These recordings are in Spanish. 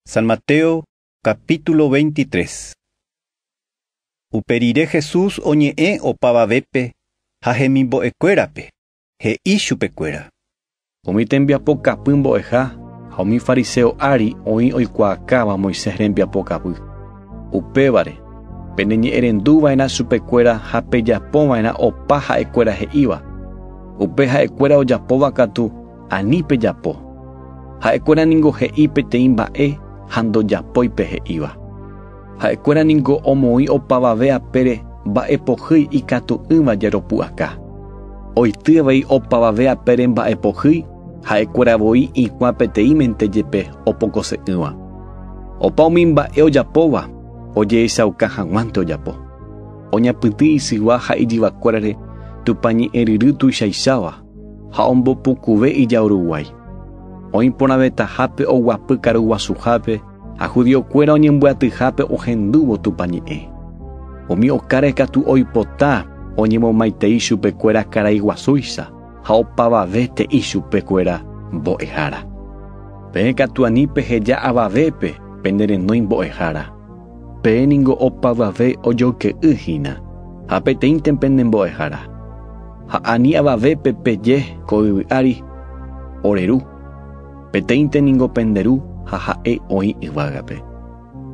San Mateo, capítulo 23. Uperire Jesús oñe'ẽ opavavépe ha hemimbo'ekuérape, he'i chupekuéra. Umi tembiapokapy mbo'eha ha umi fariseo ári oĩ oikuaakáva Moisés rembiapokapy. Upévare, peneñe'ẽrendúva'erã chupekuéra ha pejapova'erã opa ha'ekuéra he'íva. Upe ha'ekuéra ojapóva katu ani pejapo. Ha'ekuéra ningo he'i peteĩ mba'e ha ndojapóipe he'íva. Ha'ekuéra ningo omoĩ opavave apére mba'epohýi ikatu'ỹva jaropu'aka. Oity avei opavave apére mba'epohýi ha'ekuéravoi ikuã peteĩmente jepe opokose'ỹva. Opa umi mba'e ojapóva oje'echauka hag̃uánte ojapo. Oñapytĩ isyva ha ijivakuérare tupañe'ẽryry tuichaicháva ha ombopukuve ijauruguái. Oĩporãvetahápe oguapy karuguasuhápe ha judiokuéra oñemboatyhápe ohendúvo tupañe'ẽ. Umi okáre katu oipota oñemomaitei chupekuéra karai guasúicha ha opavavéte ichupekuéra mbo'ehára. Peẽ katu ani peheja avavépe penderenói mbo'ehára. Peẽ ningo opavave ojoke'ýhína ha peteĩnte pende mbo'ehára. Ha ani avavépe peje ko yvy ári oreru. Peteĩnte ningo penderu ha ha'e oĩ yvágape.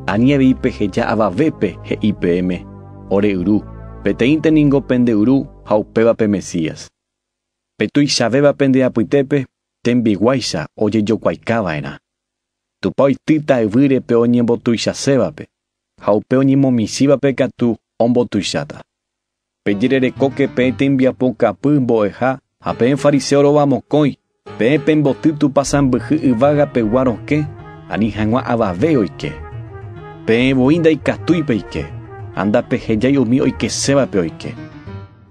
Ani avei peheja avavépe he'i peẽme oreyru. Peteĩnte ningo pendeyru ha upévape Mesías. Petuichavéva pendeapytépe tembiguáicha ojejokuaikáva'erã. Tupa oitýta yvýrepe oñembotuichasévape ha upe oñemomisívape katu ombotuicháta. Pejererekóke peẽ tembiapokapy mbo'eha ha peẽ fariseo rova mokõi. Peẽ pemboty tupa sãmbyhy yvágapegua rokẽ ani hag̃ua avave oike. Peẽ voi ndaikatúipe oike. Anda pehejái umi oikesévape oike.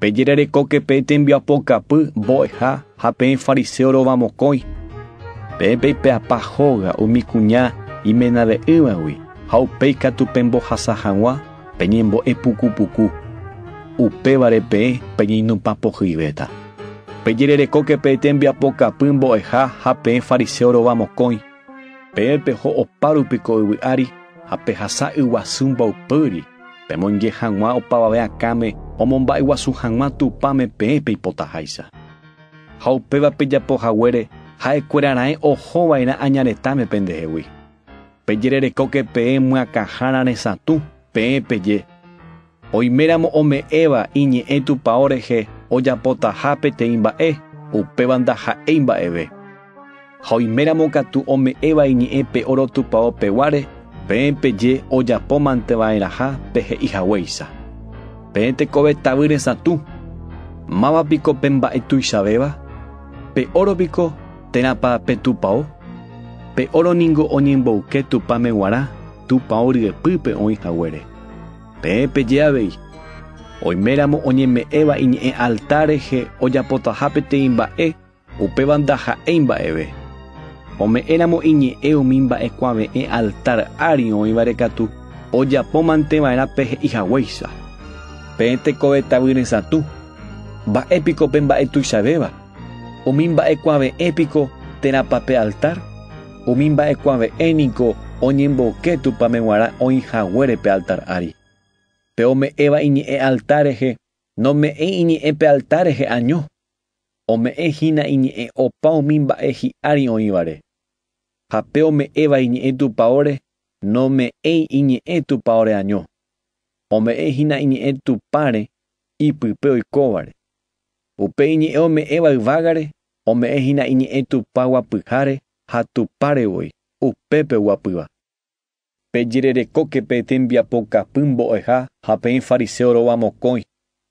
Pejererekóke peẽ tembiapokapy mbo'eha ha peẽ fariseo rova mokõi. Peẽ peipe'apa hóga umi kuña imenave'ỹvagui ha upéi katu pembohasa hag̃ua peñembo'e pukupuku. Upévare peẽ peñeinopapohýivéta. Pejererekóke peẽ tembiapokapy mbo'eha ha peẽ fariseo rova mokõi. Peẽ peho opárupiko yvy ári ha pehasa yguasu mbaupýri. Pemonje hag̃ua opavave akáme omomba'eguasu hag̃ua tupáme peẽ peipotaháicha. Ha upéva pejapohaguére ha'ekuérara'e ohova'erã añaretãme pendehegui. Pejererekóke peẽ myakãhára resãtu peẽ peje. Oiméramo ome'ẽva iñe'ẽ tupão rehe ojapotaha peteĩ mba'e upéva ndaha'éi mba'eve. Ha oiméramo katu ome'ẽva iñe'ẽ pe oro tupão peguáre peẽ peje ojapómanteva'erãha pehe'ihaguéicha. Peẽ tekove tavy resãtu. Mávapiko pe mba'e tuichavéva? Pe óropiko térãpa pe tupão? Pe oro ningo oñembouke tupãme g̃uarã tupão ryepýpe oĩhaguére. Peẽ peje avei. Oiméramo oñeme'ẽva iñe'ẽ altar rehe ojapotaha peteĩ mba'e upéva ndaha'éi mba'eve. Ome'éramo iñe'ẽ umi mba'ekuaave'ẽ altar ári oĩvare katu ojapómanteva'erã pehe'ihaguéicha. Peẽ tekove tavy resãtu. Mba'épiko pe mba'e tuichavéva? Umi mba'ekuaave'ẽpiko térãpa pe altar? Umi mba'ekuaave'ẽniko oñembouke tupãme g̃uarã oĩhaguére pe altar ári. Pe ome'ẽva iñe'ẽ altar rehe nome'ẽ iñe'ẽ pe altar rehe año. Ome'ẽhína iñe'ẽ opa umi mba'e hi'ári oĩvare. Ha pe ome'ẽva iñe'ẽ tupãóre nome'ẽ iñe'ẽ tupãóre año. Ome'ẽhína iñe'ẽ tupãre ipype oikóvare. Upe iñe'ẽ ome'ẽva yvágare ome'ẽhína iñe'ẽ tupa guapyháre ha tupárevoi upépe guapýva. Pejererekóke peẽ tembiapokapy mbo'eha ha peẽ fariseo rova mokõi.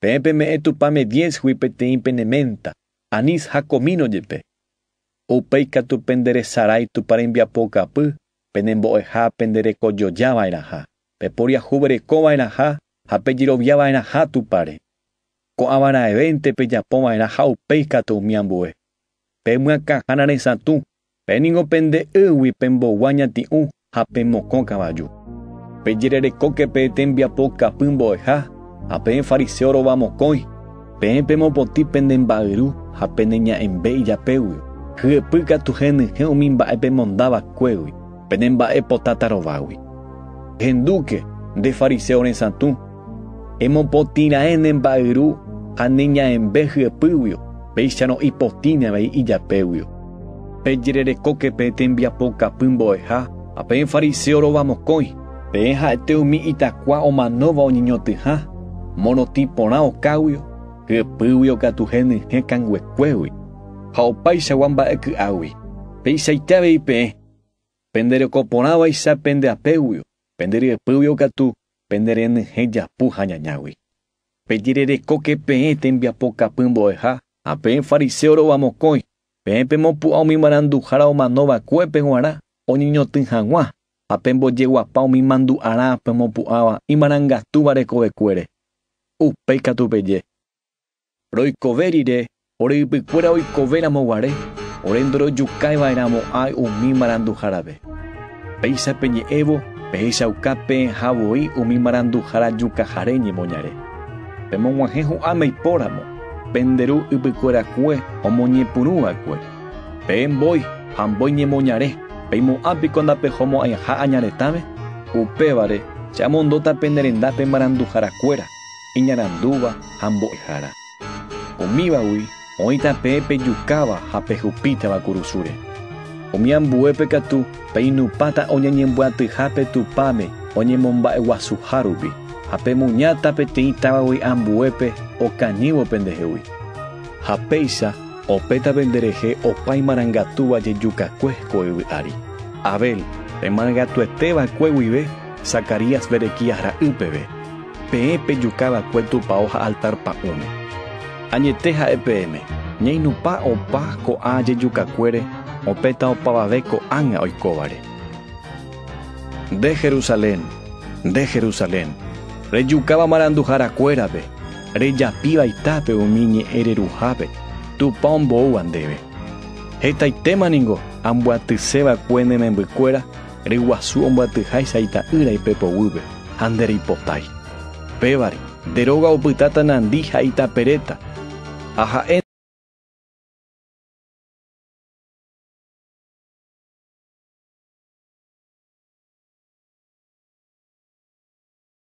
Peẽ peme'ẽ tupãme 10 gui peteĩ penementa, anís ha komino jepe. Upéi katu penderesarái tupa rembiapokapy penembo'eha penderekojojava'erãha. Peporiahuverekova'erãha ha pejeroviava'erãha tupáre. Ko'ãvaraevénte pejapova'erã ha upéi katu umi ambue. Pemyakãhára resãtu. Péningo pende'ỹgui pembogua ñati'ũ ha pemokõ kavaju. Pejererekóke peẽ tembiapokapy mbo'eha ha peẽ fariseo rova mokõi. Peẽ pemopotĩ pendemba'yru ha pendeña'ẽmbe ijapégui. Hyepy katu henyhẽ umi mba'e pemondava'ekuégui. Penemba epotatarovawi. Henduque de fariseo en santú. Emopotina en bairu, a niña en veje puyo, peichano hipotina vei y yapeuyo. Peyere coque petembia poca pumbo eja, a pen fariseo ro vamos coi, peja teumi itaqua o manova o niño teja, monotipo na o cauyo, que puyo catujene hecan huecuewi, hao paisa wamba eku awi, peisa itabe ipe, pendere coponaba y sa pende apeuyo, pendere puyo catu, pendere en heja puja ñañawi. Peyere coque pe tembia poca pumbo eja, a pen fariseo ro vamos coi, Pepe mopu au mi marandu jara o manova cuepe guara o niño tinjagua a pembo yegua pau mi mandu ara pemopu awa y maranga tu bareco de cuere upeika tu peye roico verire ore picuera oico vera moguare orendro yukai bairamo ai umi marandu jarabe peisa peñe evo peisa ucape javoi umi marandu jara yuka jareñe moñare pemo guajeju ame y poramo penderu upicuera cue o moñe purúa cue pen boy hamboy ñe moñare peimo api conda pejomo aja añaretame upevare chamondota penderenda pe marandu jara cuera iñaranduba hambo jara umiba ui oita pepe yucaba jape jupita bakurusure umiambuepe catu peinupata oñañembuate jape tupame oñemomba eguasu harubi Hape muñata peteitaba wi ambuepe o cañivo pendejewi. Hapeisa o peta pendereje o pai marangatuba ye yuca cuesco ari. Abel, pe marangatu esteba cuewibe, Zacarías berequías ra upebe. Pepe yucaba cuetu pa hoja altar pa ume. Añeteja EPM, ñeinupa o pa ko a ye yuca cuere, o peta o pavabeco anga oikobare. De Jerusalén. Reyucaba marandujara cuerabe, reyapiba itape umiñe ererujabe, tu pombo andebe. Heta itema ningo, ambuatiseba cuene membecuera, reguasu ambuatijaisa ita ira y pepo ube, andere hipotai. Pebari, deroga o putata nandija ita pereta. Aja